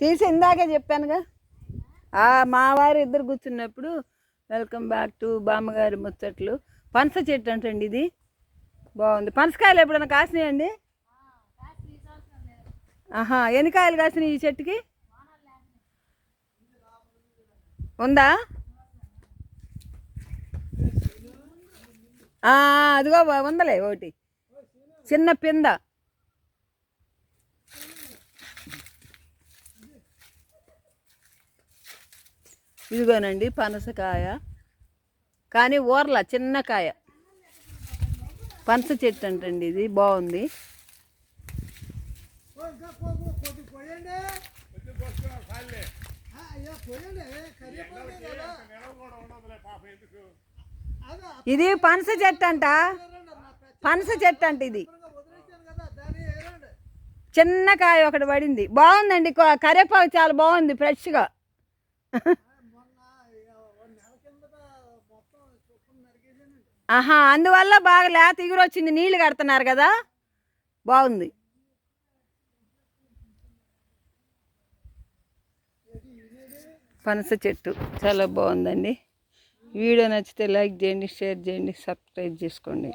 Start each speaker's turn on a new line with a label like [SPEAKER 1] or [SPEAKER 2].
[SPEAKER 1] తీసి ఇందాకే చెప్పానుగా. మా వారు ఇద్దరు కూర్చున్నప్పుడు వెల్కమ్ బ్యాక్ టు బామ్మగారి ముచ్చట్లు. పనస చెట్టు అంటండి ఇది, బాగుంది. పనసకాయలు ఎప్పుడైనా కాసినాయండి? ఎన్ని కాయలు కాసినాయి ఈ చెట్టుకి? ఉందా? అదిగో ఉందలే ఒకటి చిన్న పింద. ఇదిగోనండి పనసకాయ, కానీ ఊర్ల చిన్న కాయ. పనస చెట్టు అంటండి ఇది, బాగుంది. ఇది పనస చెట్టు అంట, పనస చెట్టు అంట. ఇది చిన్న కాయ ఒకటి పడింది, బాగుందండి. కరివేపాకు చాలా బాగుంది, ఫ్రెష్గా. అందువల్ల బాగా లేత ఎగురు వచ్చింది, నీళ్లు కడుతున్నారు కదా, బాగుంది. పనస చెట్టు చాలా బాగుందండి. వీడియో నచ్చితే లైక్ చేయండి, షేర్ చేయండి, సబ్స్క్రైబ్ చేసుకోండి.